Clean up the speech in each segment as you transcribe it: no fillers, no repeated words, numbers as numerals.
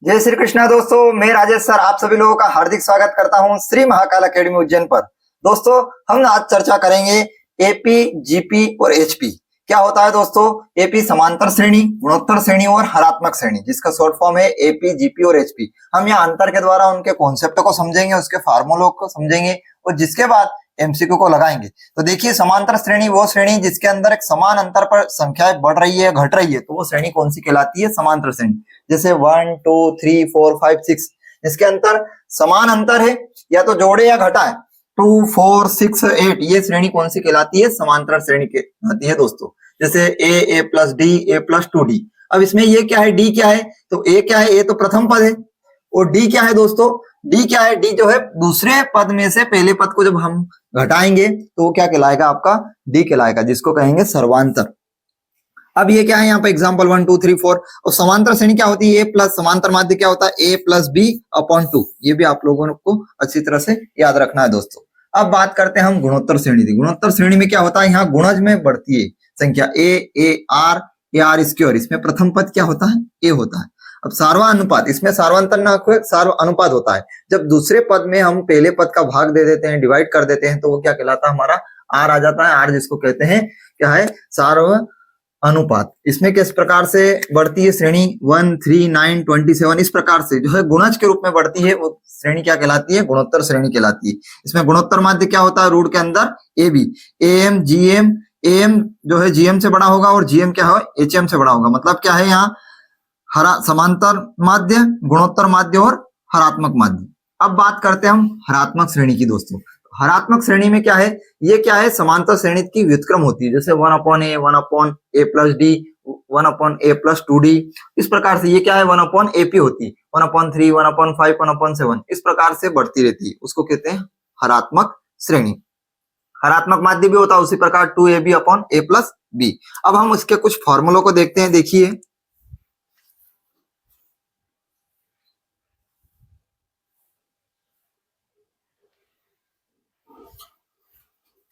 जय श्री कृष्णा दोस्तों, मैं राजेश सर आप सभी लोगों का हार्दिक स्वागत करता हूं श्री महाकाल एकेडमी उज्जैन पर। दोस्तों हम आज चर्चा करेंगे एपी, जीपी और एचपी। क्या होता है दोस्तों? एपी समांतर श्रेणी, गुणोत्तर श्रेणी और हरात्मक श्रेणी, जिसका शॉर्ट फॉर्म है एपी, जीपी और एचपी। हम यहाँ अंतर के द्वारा उनके कॉन्सेप्ट को समझेंगे, उसके फार्मूलों को समझेंगे और जिसके बाद एमसीक्यू को लगाएंगे। तो देखिए, समांतर श्रेणी वो श्रेणी जिसके अंदर एक समान अंतर पर संख्याएं बढ़ रही है, घट रही है, तो वो श्रेणी कौन सी कहलाती है? समांतर श्रेणी। जैसे 1 2 3 4 5 6, इसके अंतर समान अंतर है, या तो जोड़े या घटा है। 2 4 6 8, ये श्रेणी कौन सी कहलाती है? समांतर श्रेणी कहलाती है दोस्तों। जैसे ए प्लस डी, ए प्लस 2d। अब इसमें ये क्या है, डी क्या है? तो ए क्या है? ए तो प्रथम पद है। और डी क्या है दोस्तों? डी क्या है? डी जो है दूसरे पद में से पहले पद को जब हम घटाएंगे तो वो क्या कहलाएगा? आपका डी कहलाएगा, जिसको कहेंगे सर्वांतर। अब ये क्या है यहाँ पे? एग्जाम्पल 1 2 3 4। और समांतर श्रेणी क्या होती है? ए प्लस समांतर माध्य क्या होता है? ए प्लस बी अपॉन 2। ये भी आप लोगों को अच्छी तरह से याद रखना है दोस्तों। अब बात करते हैं हम गुणोत्तर श्रेणी की। गुणोत्तर श्रेणी में क्या होता है? यहाँ गुणज में बढ़ती है संख्या ए आर स्क्वायर। इसमें प्रथम पद क्या होता है? ए होता है। अब सार्वनुपात, इसमें सार्वंतर ना हो, सार्वनुपात होता है। जब दूसरे पद में हम पहले पद का भाग दे देते हैं, डिवाइड कर देते हैं, तो वो क्या कहलाता है? हमारा आर आ जाता है। आर जिसको कहते हैं क्या है? सार्व अनुपात। इसमें किस प्रकार से बढ़ती है श्रेणी? 1 3 9 27, इस प्रकार से जो है गुणज के रूप में बढ़ती है, वो श्रेणी क्या कहलाती है? गुणोत्तर श्रेणी कहलाती है। इसमें गुणोत्तर माध्य क्या होता है? रूट के अंदर A B, M GM. M जो है जीएम से बड़ा होगा और जीएम क्या है? एचएम से बड़ा होगा। मतलब क्या है यहाँ? समांतर माध्य, गुणोत्तर माध्य और हरात्मक माध्य। अब बात करते हैं हम हरात्मक श्रेणी की दोस्तों। हरात्मक श्रेणी में क्या है? ये क्या है? समांतर श्रेणी की व्युत्क्रम होती है। जैसे 1 अपॉन ए, 1 अपॉन ए प्लस डी, 1 अपॉन ए प्लस 2d। इस प्रकार से ये क्या है? 1 अपॉन एपी होती है। 1 अपॉन 3, 1 अपॉन 5, 1 अपॉन 7, इस प्रकार से बढ़ती रहती है। उसको कहते हैं हरात्मक श्रेणी। हरात्मक माध्य भी होता है उसी प्रकार 2ab अपॉन ए प्लस बी। अब हम उसके कुछ फॉर्मूलों को देखते हैं।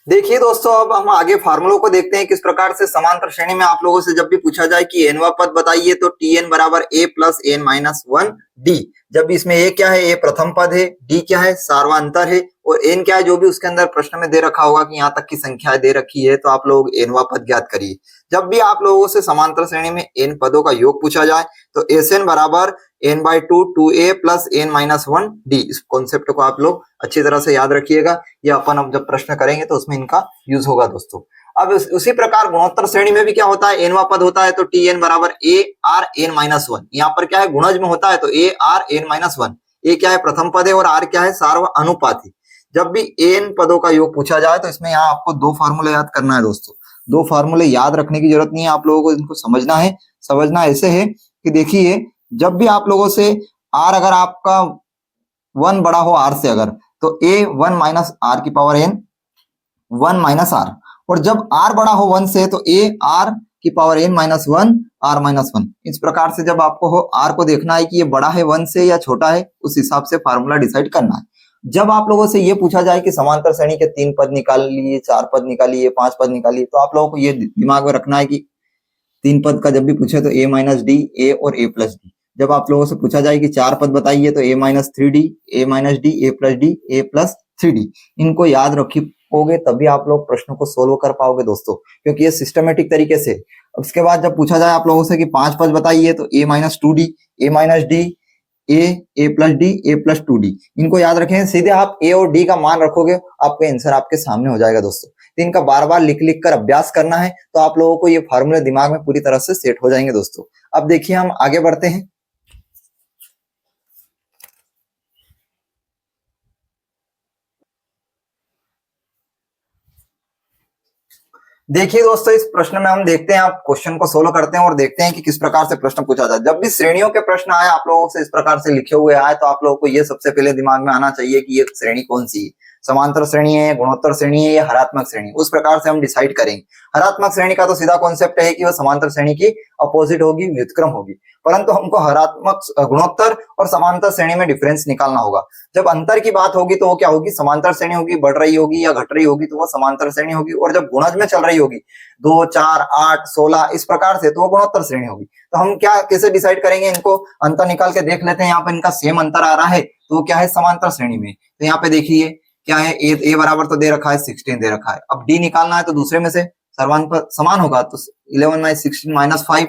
देखिए दोस्तों, अब हम आगे फार्मूलों को देखते हैं किस प्रकार से समांतर श्रेणी में आप लोगों से जब भी पूछा जाए कि एनवा पद बताइए, तो tn बराबर a plus n minus 1d। जब भी इसमें a क्या है? a प्रथम पद है, d क्या है? सार्वांतर है, और n क्या है? जो भी उसके अंदर प्रश्न में दे रखा होगा कि यहाँ तक की संख्या दे रखी है, तो आप लोग एनवा पद ज्ञात करिए। जब भी आप लोगों से समांतर श्रेणी में n पदों का योग पूछा जाए, तो Sn बराबर n/2 2a plus n minus 1d। इस कॉन्सेप्ट को आप लोग अच्छी तरह से याद रखिएगा। ये अपन अब जब प्रश्न करेंगे तो उसमें इनका यूज होगा दोस्तों। अब उसी प्रकार गुणोत्तर श्रेणी में भी क्या होता है? एनवा पद होता है, तो tn बराबर a r n माइनस 1। यहाँ पर क्या है? गुणज में होता है, तो a r n minus 1। a क्या है? प्रथम पद है, और r क्या है? सार्व अनुपात है। जब भी n पदों का योग पूछा जाए, तो इसमें यहाँ आपको 2 फार्मूले याद करना है दोस्तों। 2 फार्मूले याद रखने की जरूरत नहीं है, आप लोगों को इनको समझना है। समझना ऐसे है कि देखिए, जब भी आप लोगों से r अगर आपका 1 बड़ा हो r से, अगर तो a 1 माइनस r की पावर n 1 माइनस r। और जब r बड़ा हो 1 से, तो a r की power n minus 1 r minus 1। इस प्रकार से जब आपको हो r को देखना है कि ये बड़ा है 1 से या छोटा है, उस हिसाब से फार्मूला डिसाइड करना है। जब आप लोगों से ये पूछा जाए कि समांतर श्रेणी के 3 पद निकालिए, 4 पद निकालिए, 5 पद निकालिए, तो आप लोगों को ये दिमाग में रखना है कि 3 पद का जब भी पूछे तो a माइनस डी, a और a प्लस डी। जब आप लोगों से पूछा जाए कि 4 पद बताइए, तो a minus 3d, a minus D, a plus D, a plus 3d। इनको याद रखोगे तभी आप लोग प्रश्नों को सोल्व कर पाओगे दोस्तों, क्योंकि ये सिस्टमेटिक तरीके से। उसके बाद जब पूछा जाए आप लोगों से कि 5 पद बताइए, तो a minus 2d, a minus D, a plus D, a plus 2d। इनको याद रखें। सीधे आप a और d का मान रखोगे, आपका आंसर आपके सामने हो जाएगा दोस्तों। तो इनका बार बार लिख लिख कर अभ्यास करना है, तो आप लोगों को ये फार्मूले दिमाग में पूरी तरह से सेट हो जाएंगे दोस्तों। अब देखिए, हम आगे बढ़ते हैं। देखिए दोस्तों, इस प्रश्न में हम देखते हैं, आप क्वेश्चन को सोल्व करते हैं और देखते हैं कि किस प्रकार से प्रश्न पूछा जाए। जब भी श्रेणियों के प्रश्न आए आप लोगों से इस प्रकार से लिखे हुए आए, तो आप लोगों को ये सबसे पहले दिमाग में आना चाहिए कि ये श्रेणी कौन सी है। समांतर श्रेणी है, गुणोत्तर श्रेणी है या हरात्मक श्रेणी, उस प्रकार से हम डिसाइड करेंगे। हरात्मक श्रेणी का तो सीधा कॉन्सेप्ट है कि वह समांतर श्रेणी की अपोजिट होगी, व्युत्क्रम होगी, परंतु हमको हरात्मक गुणोत्तर और समांतर श्रेणी में डिफरेंस निकालना होगा। जब अंतर की बात होगी तो वो क्या होगी, समांतर श्रेणी होगी, बढ़ रही होगी या घट रही होगी तो वो समांतर श्रेणी होगी, और जब गुणज में चल रही होगी 2, 4, 8, 16 इस प्रकार से, तो वो गुणोत्तर श्रेणी होगी। तो हम क्या कैसे डिसाइड करेंगे, इनको अंतर निकाल के देख लेते हैं। यहाँ पे इनका सेम अंतर आ रहा है तो वो क्या है, समांतर श्रेणी में। तो यहाँ पे देखिए क्या है, ए बराबर तो दे रखा है 16 दे रखा है। अब डी निकालना है तो दूसरे में से सर्वांक पर समान होगा, तो 11 में 16 माइनस 5,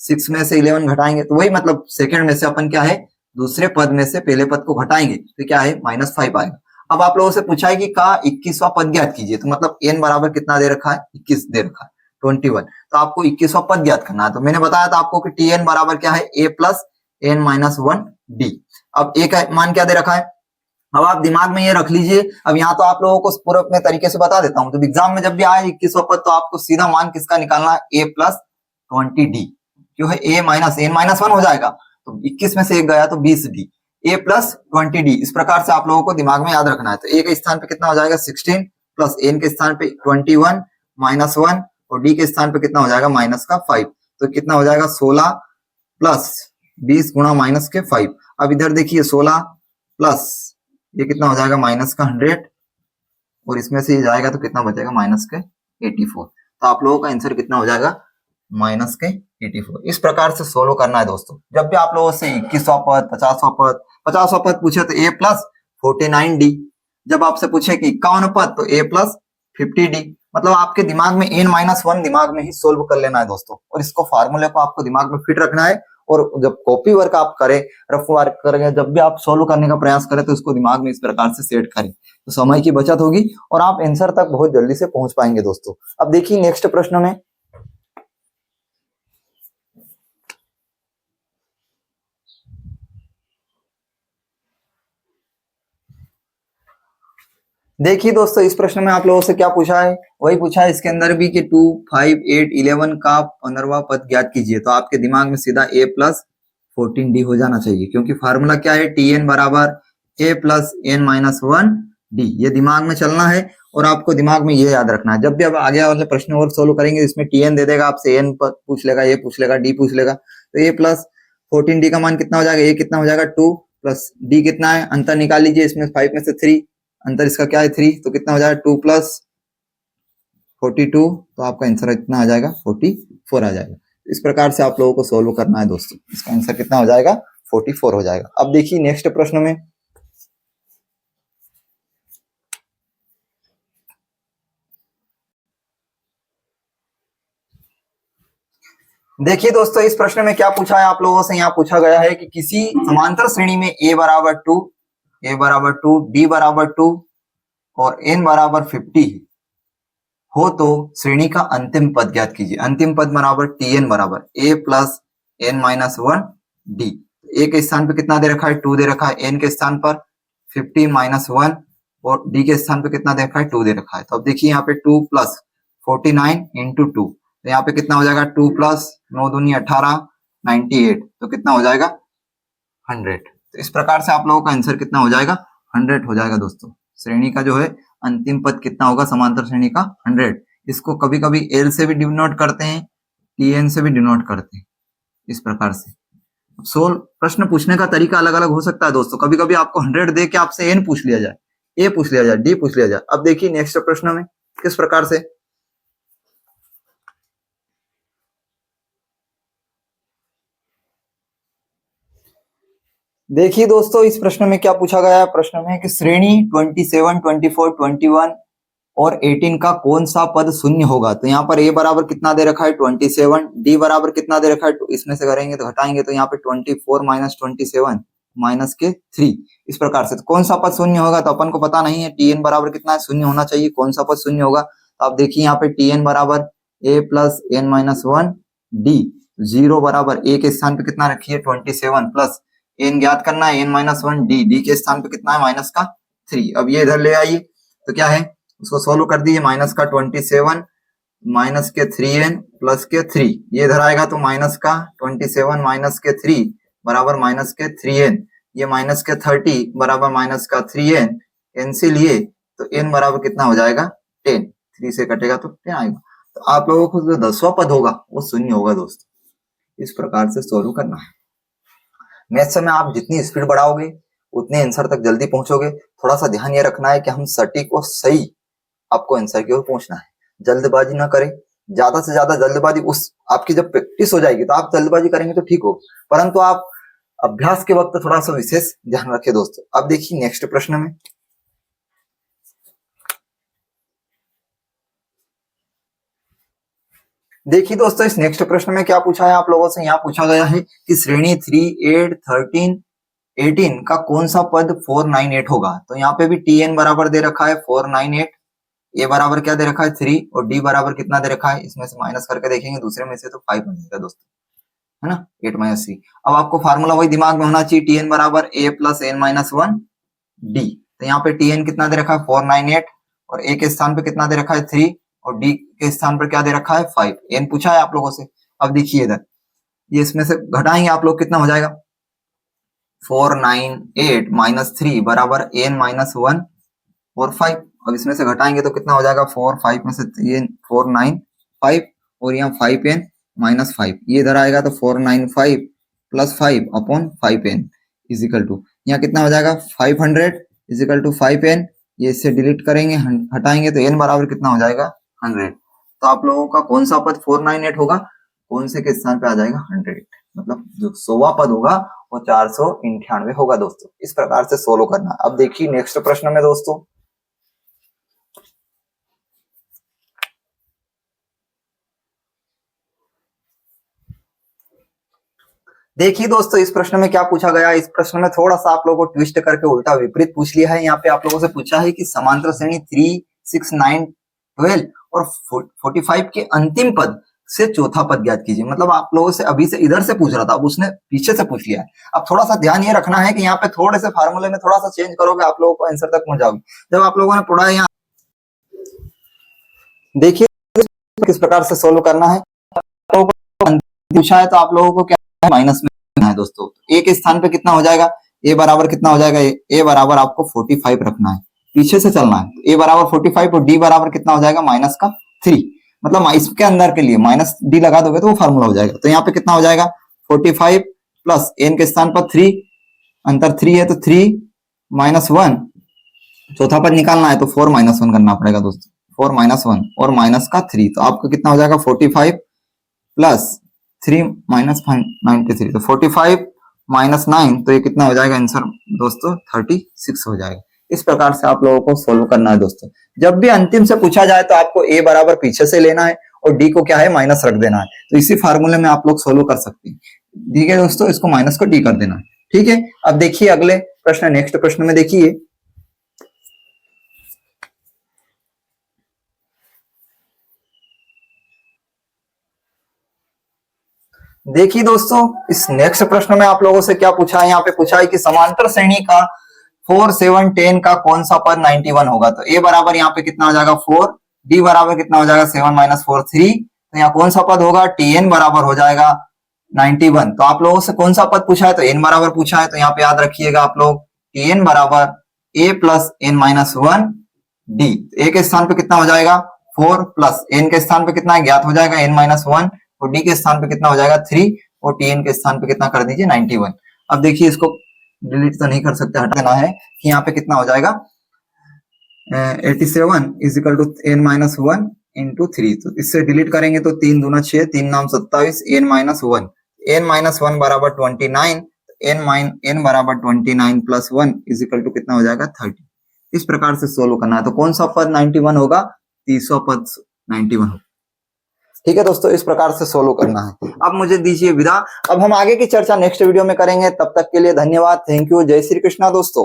6 में से 11 घटाएंगे तो वही मतलब सेकंड में से अपन क्या है, दूसरे पद में से पहले पद को घटाएंगे तो क्या है, -5 आएगा। अब आप लोगों से पूछा है कि का 21वां पद ज्ञात कीजिए, तो मतलब n बराबर कितना दे रखा है, 21 दे रखा है, 21, तो आपको 21वां पद ज्ञात करना है। तो मैंने बताया था आपको कि tn बराबर क्या है, a प्लस n-1 d। अब a का मान क्या दे रखा है, अब आप दिमाग में ये रख लीजिए। अब यहाँ तो आप लोगों को पूरे अपने तरीके से बता देता हूँ, तो एग्जाम में जब भी आए 21वां पद तो आपको सीधा मान किसका निकालना है, a प्लस 20d। क्यों है, a माइनस n-1 हो जाएगा, तो 21 में से 1 गया तो 20d, a प्लस 20d। इस प्रकार से आप लोगों को दिमाग में याद रखना है। तो a के स्थान पे कितना हो जाएगा 16 प्लस n के स्थान पे 21 -1 और d के स्थान पे कितना हो जाएगा -5, तो कितना हो जाएगा 16 प्लस 20 गुणा -5। अब इधर देखिए 16 प्लस ये कितना हो जाएगा -100 और इसमें से ये जाएगा तो कितना बचेगा -84। तो आप लोगों का आंसर कितना हो जाएगा -84। इस प्रकार से सोल्व करना है दोस्तों। जब भी आप लोगों से 21वां पद, 50वां पद पूछे तो a प्लस 49d, जब आपसे पूछे कि 51 पद तो a प्लस 50d, मतलब आपके दिमाग में n-1 दिमाग में ही सोल्व कर लेना है दोस्तों, और इसको फार्मूले को आपको दिमाग में फिट रखना है। और जब कॉपी वर्क आप करें, रफ वर्क करेंगे, जब भी आप सोल्व करने का प्रयास करें तो इसको दिमाग में इस प्रकार से सेट करें, तो समय की बचत होगी और आप आंसर तक बहुत जल्दी से पहुंच पाएंगे दोस्तों। अब देखिए नेक्स्ट प्रश्न में, देखिए दोस्तों इस प्रश्न में आप लोगों से क्या पूछा है, वही पूछा है इसके अंदर भी कि 2, 5, 8, 11 का 15वां पद ज्ञात कीजिए। तो आपके दिमाग में सीधा a प्लस 14d हो जाना चाहिए, क्योंकि फार्मूला क्या है, tn बराबर a प्लस n-1d। ये दिमाग में चलना है और आपको दिमाग में ये याद रखना है। जब भी आप आगे वाले प्रश्न और सोल्व करेंगे इसमें tn दे देगा, आपसे n पूछ लेगा, a पूछ लेगा, d पूछ लेगा, तो a प्लस 14d का मान कितना हो जाएगा, a कितना हो जाएगा 2 प्लस d कितना है, अंतर निकाल लीजिए, इसमें 5 में से 3 अंतर इसका क्या है 3, तो कितना हो जाएगा 2 प्लस 42, तो आपका आंसर इतना आ जाएगा 44 आ जाएगा। इस प्रकार से आप लोगों को सोल्व करना है दोस्तों, इसका आंसर कितना हो जाएगा 44 हो जाएगा। अब देखिए नेक्स्ट प्रश्न में, देखिए दोस्तों इस प्रश्न में क्या पूछा है आप लोगों से, यहाँ पूछा गया है कि किसी समांतर श्रेणी में a बराबर 2, d बराबर 2 और n बराबर 50 हो तो श्रेणी का अंतिम पद ज्ञात कीजिए। अंतिम पद बराबर tn बराबर a plus n-1 d। a के स्थान पे कितना दे रखा है 2 दे रखा है, n के स्थान पर 50 -1 और d के स्थान पे कितना दे रखा है 2 दे रखा है। तो अब देखिए यहाँ पे 2 प्लस 49 इंटू 2, तो यहाँ पे कितना हो जाएगा 2 प्लस 9 दूनी 18 98, तो कितना हो जाएगा 100। तो इस प्रकार से आप लोगों का आंसर कितना हो जाएगा 100 हो जाएगा दोस्तों। श्रेणी का जो है अंतिम पद कितना होगा समांतर श्रेणी का 100। इसको कभी कभी L से भी डिनोट करते हैं, TN से भी डिनोट करते हैं, इस प्रकार से। सोल्व प्रश्न पूछने का तरीका अलग अलग हो सकता है दोस्तों, कभी कभी आपको 100 दे के आपसे N पूछ लिया जाए, A पूछ लिया जाए, D पूछ लिया जाए। अब देखिए नेक्स्ट प्रश्न में किस प्रकार से, देखिए दोस्तों इस प्रश्न में क्या पूछा गया है, प्रश्न में कि श्रेणी 27, 24, 21 और 18 का कौन सा पद शून्य होगा। तो यहाँ पर a बराबर कितना दे रखा है 27, d बराबर कितना दे रखा है, इसमें से करेंगे तो घटाएंगे तो यहाँ पे 24 माइनस 27 माइनस के 3, इस प्रकार से। तो कौन सा पद शून्य होगा, तो अपन को पता नहीं है, tn बराबर कितना है शून्य होना चाहिए, कौन सा पद शून्य होगा। तो आप देखिए यहाँ पे tn बराबर a प्लस n-1 d, 0 बराबर a के स्थान पे कितना रखिए 27 प्लस n ज्ञात करना है n-1 d के स्थान पे कितना है माइनस का 3। अब ये इधर ले आइए तो क्या है, उसको सोल्व कर दीजिए, माइनस का 27 माइनस के 3n प्लस के 3, ये इधर आएगा तो माइनस का 27 माइनस के 3 बराबर माइनस के 3n, ये माइनस के 30 बराबर माइनस का 3n, n से लिए तो n बराबर कितना हो जाएगा 10, 3 से कटेगा तो 10 आएगा। तो आप लोगों को जो 10वां पद होगा वो शून्य होगा दोस्तों। इस प्रकार से सोल्व करना है। मैथ्स में आप जितनी स्पीड बढ़ाओगे उतने आंसर तक जल्दी पहुंचोगे। थोड़ा सा ध्यान ये रखना है कि हम सटीक और सही आपको आंसर की ओर पहुंचना है। जल्दबाजी ना करें, ज्यादा से ज्यादा जल्दबाजी उस आपकी जब प्रैक्टिस हो जाएगी तो आप जल्दबाजी करेंगे तो ठीक हो, परंतु आप अभ्यास के वक्त थोड़ा सा विशेष ध्यान रखें दोस्तों। अब देखिए नेक्स्ट प्रश्न में, देखिए दोस्तों इस नेक्स्ट प्रश्न में क्या पूछा है आप लोगों से। यहाँ पूछा गया है कि श्रेणी 3, 8, 13, 18 का कौन सा पद 498 होगा। तो यहाँ पे भी tn बराबर दे रखा है 498, ए बराबर क्या दे रखा है 3 और डी बराबर कितना दे रखा है, इसमें से माइनस करके देखेंगे दूसरे में से तो 5 बन जाएगा दोस्तों, है ना, 8 माइनस 3। अब आपको फार्मूला वही दिमाग में होना चाहिए, tn बराबर a plus n minus 1 D. तो यहाँ पे tn कितना दे रखा है 498 और a के स्थान पे कितना दे रखा है 3 और d के स्थान पर क्या दे रखा है 5। n पूछा है आप लोगों से। अब देखिए इधर ये इसमें से घटाएंगे आप लोग, कितना हो जाएगा 498 माइनस 3 बराबर n माइनस 1 और 5। अब इसमें से घटाएंगे तो कितना हो जाएगा 4, 5 में से ये 495 और यहाँ 5n माइनस 5, ये इधर आएगा तो 495 plus 5 upon 5n is equal to यहाँ कितना हो जाएगा 500 इजिकल टू 5n। ये इससे डिलीट करेंगे, हटाएंगे तो n बराबर कितना हो जाएगा 100। तो आप लोगों का कौन सा पद 498 होगा, कौन से के स्थान पे आ जाएगा 100, मतलब जो 100वां पद होगा वो 498 होगा दोस्तों। इस प्रकार से सोल्व करना। अब देखिए नेक्स्ट प्रश्न में दोस्तों, देखिए दोस्तों इस प्रश्न में क्या पूछा गया। इस प्रश्न में थोड़ा सा आप लोगों को ट्विस्ट करके उल्टा विपरीत पूछ लिया है। यहाँ पे आप लोगों से पूछा है कि समांतर श्रेणी 3, 6, 9, 12 और 45 के अंतिम पद से चौथा पद ज्ञात कीजिए। मतलब आप लोगों से अभी से इधर से पूछ रहा था, अब उसने पीछे से पूछ लिया है। अब थोड़ा सा ध्यान ये रखना है कि यहाँ पे थोड़े से फार्मूले में थोड़ा सा चेंज करोगे आप लोगों को आंसर तक पहुंच जाओगे। जब आप लोगों ने पढ़ा है यहाँ, देखिए किस प्रकार से सोल्व करना है। पूछा है तो आप लोगों को क्या माइनस में है दोस्तों। ए के स्थान पे कितना हो जाएगा, ए बराबर कितना हो जाएगा, ए बराबर आपको 45 रखना है, पीछे से चलना है। ए बराबर 45 और डी बराबर कितना हो जाएगा माइनस का 3, मतलब इसके अंदर के लिए माइनस डी लगा दोगे तो वो फार्मूला हो जाएगा। तो यहाँ पे कितना हो जाएगा 45 प्लस एन के स्थान पर 3, अंतर 3 है तो 3 माइनस 1, चौथा पद निकालना है तो 4 माइनस 1 करना पड़ेगा दोस्तों, 4 माइनस 1 और माइनस का 3। तो आपका कितना हो जाएगा 45 प्लस 3 माइनस 93, तो 45 माइनस 9, तो ये कितना हो जाएगा आंसर दोस्तों 36 हो जाएगा। इस प्रकार से आप लोगों को सोल्व करना है दोस्तों। जब भी अंतिम से पूछा जाए तो आपको ए बराबर पीछे से लेना है और डी को क्या है माइनस रख देना है। तो इसी फार्मूले में आप लोग सोल्व कर सकते हैं। ठीक है दोस्तों, इसको माइनस को डी कर देना है। ठीक है, अब देखिए अगले प्रश्न, नेक्स्ट प्रश्न में देखिए, देखिए दोस्तों इस नेक्स्ट प्रश्न में आप लोगों से क्या पूछा है। यहाँ पे पूछा है कि समांतर श्रेणी का 4, 7, 10 का कौन सा पद 91 होगा। तो ए बराबर यहाँ पे कितना हो जाएगा 4, डी बराबर कितना हो जाएगा 7 माइनस 4 3, तो यहाँ कौन सा पद होगा tn बराबर हो जाएगा 91। तो आप लोगों से कौन सा पद पूछा है, तो n बराबर पूछा है। तो यहाँ पे याद रखिएगा आप लोग tn बराबर a plus n minus 1 D. A के स्थान पे कितना हो जाएगा 4 प्लस n के स्थान पे कितना ज्ञात हो जाएगा n माइनस 1 और डी के स्थान पे कितना हो जाएगा 3 और tn के स्थान पे कितना कर दीजिए 91। अब देखिए इसको डिलीट तो नहीं कर सकते, हटा देना है कि यहाँ पे कितना हो जाएगा 87 is equal to n minus 1 into 3। तो इससे डिलीट करेंगे तो 3 दूना 6, 3 नाम 27, n माइनस 1, n माइनस 1 बराबर 29, n बराबर 29 प्लस 1 इजिकल टू कितना हो जाएगा 30। इस प्रकार से सोल्व करना है। तो कौन सा पद 91 होगा, 30वां पद 91 होगा। ठीक है दोस्तों, इस प्रकार से सोल्व करना है। अब मुझे दीजिए विदा। अब हम आगे की चर्चा नेक्स्ट वीडियो में करेंगे। तब तक के लिए धन्यवाद, थैंक यू, जय श्री कृष्णा दोस्तों।